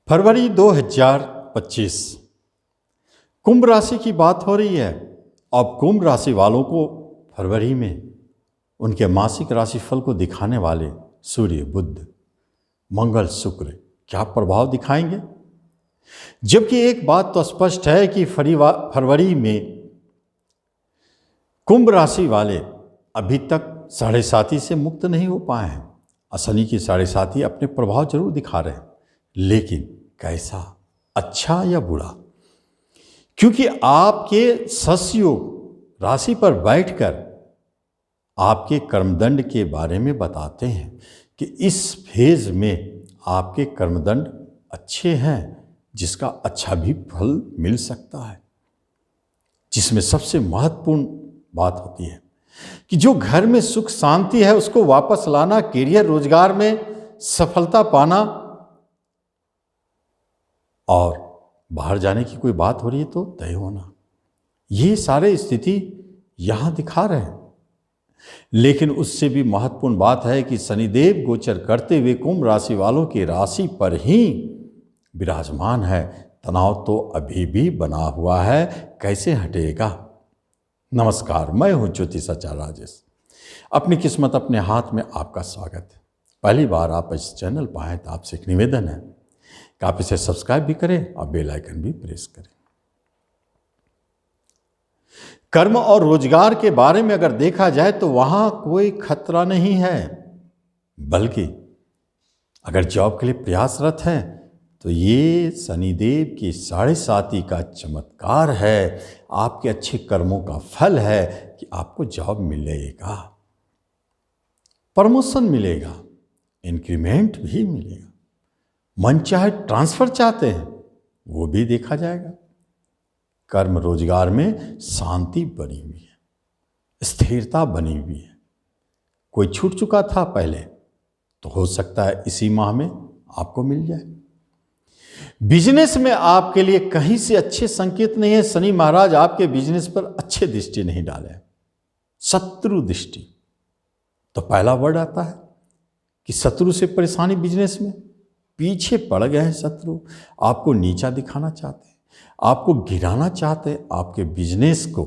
फरवरी 2025 कुंभ राशि की बात हो रही है। अब कुंभ राशि वालों को फरवरी में उनके मासिक राशिफल को दिखाने वाले सूर्य, बुध, मंगल, शुक्र क्या प्रभाव दिखाएंगे। जबकि एक बात तो स्पष्ट है कि फरवरी में कुंभ राशि वाले अभी तक साढ़े साती से मुक्त नहीं हो पाए हैं। शनि की साढ़े साती अपने प्रभाव जरूर दिखा रहे हैं, लेकिन कैसा, अच्छा या बुरा। क्योंकि आपके सस्योग राशि पर बैठकर आपके कर्मदंड के बारे में बताते हैं कि इस फेज में आपके कर्मदंड अच्छे हैं, जिसका अच्छा भी फल मिल सकता है। जिसमें सबसे महत्वपूर्ण बात होती है कि जो घर में सुख शांति है उसको वापस लाना, करियर रोजगार में सफलता पाना, और बाहर जाने की कोई बात हो रही है तो तय होना, ये सारे स्थिति यहां दिखा रहे हैं। लेकिन उससे भी महत्वपूर्ण बात है कि शनिदेव गोचर करते हुए कुंभ राशि वालों की राशि पर ही विराजमान है। तनाव तो अभी भी बना हुआ है, कैसे हटेगा। नमस्कार, मैं हूं ज्योतिषाचार्य राजेश। अपनी किस्मत अपने हाथ में आपका स्वागत है। पहली बार आप इस चैनल पर आए तो आपसे एक निवेदन है कि आप इसे सब्सक्राइब भी करें और बेल आइकन भी प्रेस करें। कर्म और रोजगार के बारे में अगर देखा जाए तो वहां कोई खतरा नहीं है, बल्कि अगर जॉब के लिए प्रयासरत हैं तो ये शनिदेव की साढ़े साती का चमत्कार है, आपके अच्छे कर्मों का फल है कि आपको जॉब मिलेगा, प्रमोशन मिलेगा, इंक्रीमेंट भी मिलेगा। मन चाहे ट्रांसफर चाहते हैं वो भी देखा जाएगा। कर्म रोजगार में शांति बनी हुई है, स्थिरता बनी हुई है। कोई छूट चुका था पहले तो हो सकता है इसी माह में आपको मिल जाए। बिजनेस में आपके लिए कहीं से अच्छे संकेत नहीं है। शनि महाराज आपके बिजनेस पर अच्छे दृष्टि नहीं डाले, शत्रु दृष्टि। तो पहला वर्ड आता है कि शत्रु से परेशानी बिजनेस में, पीछे पड़ गए हैं शत्रु, आपको नीचा दिखाना चाहते हैं, आपको गिराना चाहते हैं, आपके बिजनेस को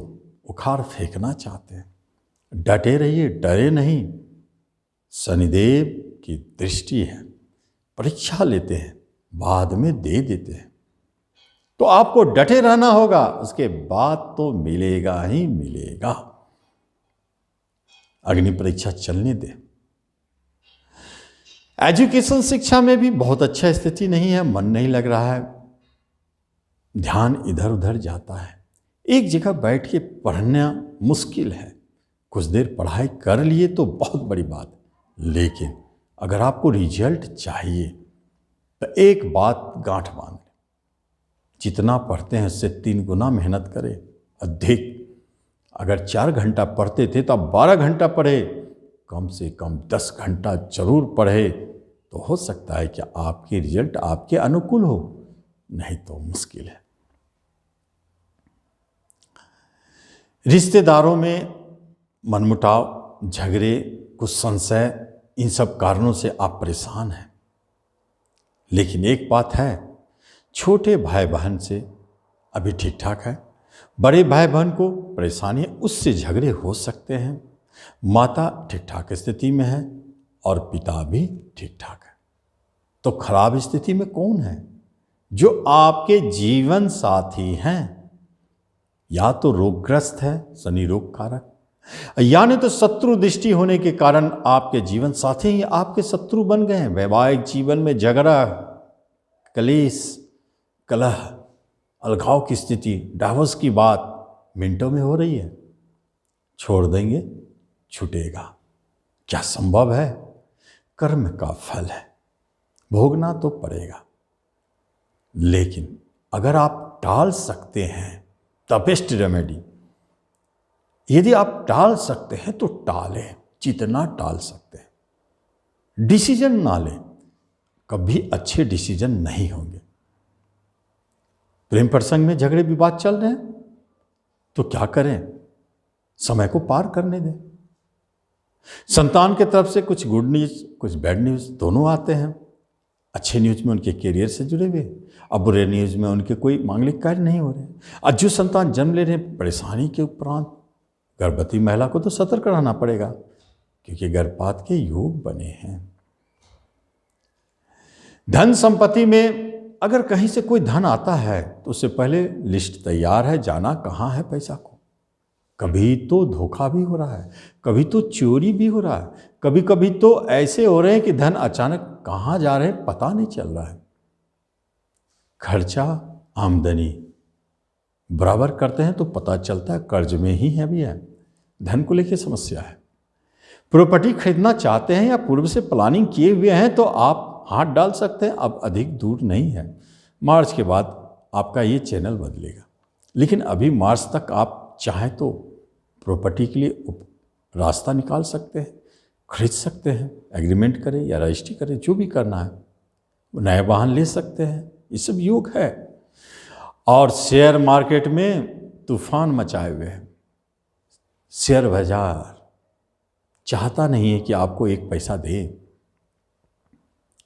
उखाड़ फेंकना चाहते हैं। डटे रहिए, डरे नहीं। शनिदेव की दृष्टि है, परीक्षा लेते हैं, बाद में दे देते हैं। तो आपको डटे रहना होगा, उसके बाद तो मिलेगा ही मिलेगा। अग्नि परीक्षा चलने दें। एजुकेशन शिक्षा में भी बहुत अच्छा स्थिति नहीं है, मन नहीं लग रहा है, ध्यान इधर उधर जाता है, एक जगह बैठ के पढ़ना मुश्किल है। कुछ देर पढ़ाई कर लिए तो बहुत बड़ी बात, लेकिन अगर आपको रिजल्ट चाहिए तो एक बात गांठ बांध लें, जितना पढ़ते हैं उससे 3 गुना मेहनत करें, अधिक। अगर 4 घंटा पढ़ते थे तो अब 12 घंटा पढ़े, कम से कम 10 घंटा जरूर पढ़े, तो हो सकता है कि आपके रिजल्ट आपके अनुकूल हो, नहीं तो मुश्किल है। रिश्तेदारों में मनमुटाव, झगड़े, कुछ संशय, इन सब कारणों से आप परेशान हैं। लेकिन एक बात है, छोटे भाई बहन से अभी ठीक ठाक है, बड़े भाई बहन को परेशानी है, उससे झगड़े हो सकते हैं। माता ठीक ठाक स्थिति में है और पिता भी ठीक ठाक है। तो खराब स्थिति में कौन है? जो आपके जीवन साथी हैं। या तो रोगग्रस्त है, शनि रोग कारक, यानी तो शत्रु दृष्टि होने के कारण आपके जीवन साथी ही आपके शत्रु बन गए हैं। वैवाहिक जीवन में झगड़ा, कलेश, कलह, अलगाव की स्थिति, डाइवोर्स की बात मिनटों में हो रही है। छोड़ देंगे, छूटेगा। क्या संभव है? कर्म का फल है, भोगना तो पड़ेगा। लेकिन अगर आप टाल सकते हैं द बेस्ट रेमेडी, यदि आप टाल सकते हैं तो टालें, जितना टाल सकते हैं। डिसीजन ना लें, कभी अच्छे डिसीजन नहीं होंगे। प्रेम प्रसंग में झगड़े विवाद चल रहे हैं तो क्या करें? समय को पार करने दें। संतान की तरफ से कुछ गुड न्यूज, कुछ बैड न्यूज दोनों आते हैं, अच्छे न्यूज में उनके करियर से जुड़े हुए, अब बुरे न्यूज में उनके कोई मांगलिक कार्य नहीं हो रहे। और जो संतान जन्म ले रहे परेशानी के उपरांत गर्भवती महिला को तो सतर्क रहना पड़ेगा, क्योंकि गर्भपात के योग बने हैं। धन संपत्ति में अगर कहीं से कोई धन आता है तो उससे पहले लिस्ट तैयार है, जाना कहाँ है पैसा को। कभी तो धोखा भी हो रहा है, कभी तो चोरी भी हो रहा है, कभी कभी तो ऐसे हो रहे हैं कि धन अचानक कहाँ जा रहे हैं पता नहीं चल रहा है। खर्चा आमदनी बराबर करते हैं तो पता चलता है कर्ज में ही है भी है। धन को लेकर समस्या है। प्रॉपर्टी खरीदना चाहते हैं या पूर्व से प्लानिंग किए हुए हैं तो आप हाथ डाल सकते हैं, अब अधिक दूर नहीं है। मार्च के बाद आपका ये चैनल बदलेगा, लेकिन अभी मार्च तक आप चाहें तो प्रॉपर्टी के लिए रास्ता निकाल सकते हैं, खरीद सकते हैं, एग्रीमेंट करें या रजिस्ट्री करें, जो भी करना है। नए वाहन ले सकते हैं, ये सब योग है। और शेयर मार्केट में तूफान मचाए हुए हैं। शेयर बाजार चाहता नहीं है कि आपको एक पैसा दे,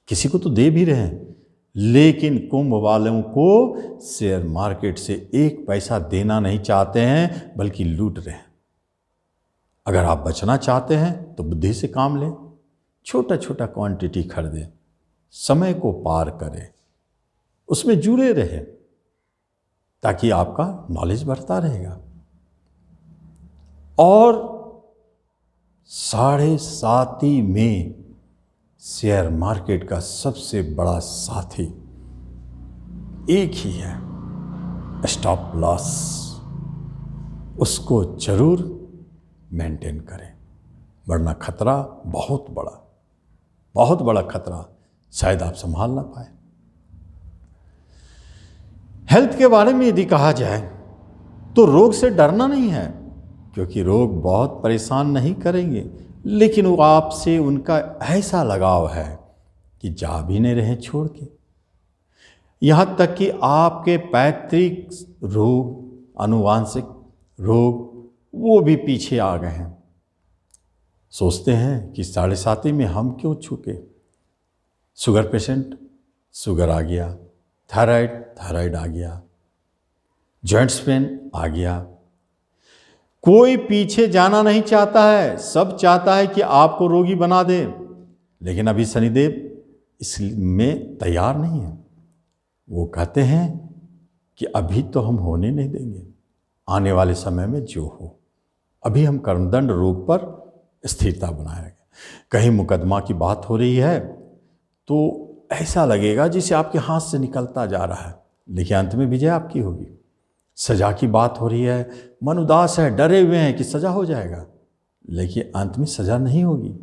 किसी को तो दे भी रहे हैं, लेकिन कुंभ वालों को शेयर मार्केट से एक पैसा देना नहीं चाहते हैं, बल्कि लूट रहे हैं। अगर आप बचना चाहते हैं तो बुद्धि से काम लें, छोटा छोटा क्वांटिटी खरीदें, समय को पार करें, उसमें जुड़े रहें, ताकि आपका नॉलेज बढ़ता रहेगा। और 7.5 में शेयर मार्केट का सबसे बड़ा साथी एक ही है, स्टॉप लॉस। उसको जरूर मेंटेन करें, वरना खतरा बहुत बड़ा खतरा शायद आप संभाल ना पाए। हेल्थ के बारे में यदि कहा जाए तो रोग से डरना नहीं है, क्योंकि रोग बहुत परेशान नहीं करेंगे, लेकिन वो आपसे उनका ऐसा लगाव है कि जा भी नहीं रहे छोड़ के। यहाँ तक कि आपके पैतृक रोग, आनुवांशिक रोग, वो भी पीछे आ गए हैं। सोचते हैं कि 7.5 में हम क्यों छूके। शुगर पेशेंट, शुगर आ गया, थायराइड आ गया, जॉइंट्स पेन आ गया। कोई पीछे जाना नहीं चाहता है, सब चाहता है कि आपको रोगी बना दे, लेकिन अभी शनिदेव इसमें तैयार नहीं है। वो कहते हैं कि अभी तो हम होने नहीं देंगे, आने वाले समय में जो हो। अभी हम कर्मदंड रोग पर स्थिरता बनाए रखें। कहीं मुकदमा की बात हो रही है तो ऐसा लगेगा जैसे आपके हाथ से निकलता जा रहा है, लेकिन अंत में विजय आपकी होगी। सजा की बात हो रही है, मन उदास है, डरे हुए हैं कि सजा हो जाएगा, लेकिन अंत में सजा नहीं होगी।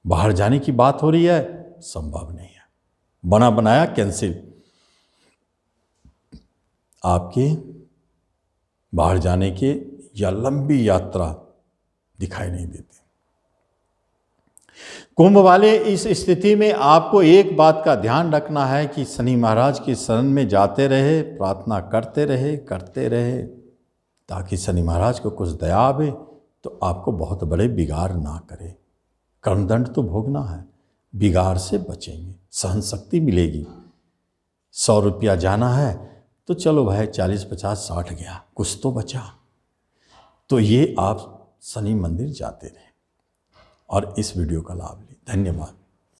बाहर जाने की बात हो रही है, संभव नहीं है, बना बनाया कैंसिल। आपके बाहर जाने के या लंबी यात्रा दिखाई नहीं देती। कुंभ वाले इस स्थिति में आपको एक बात का ध्यान रखना है कि शनि महाराज की शरण में जाते रहे, प्रार्थना करते रहे, ताकि शनि महाराज को कुछ दया आवे तो आपको बहुत बड़े बिगाड़ ना करे। कर्मदंड तो भोगना है, बिगाड़ से बचेंगे, सहन शक्ति मिलेगी। 100 रुपया जाना है तो चलो भाई 40, 50, 60 गया, कुछ तो बचा। तो ये आप शनि मंदिर जाते रहें और इस वीडियो का लाभ लें। धन्यवाद।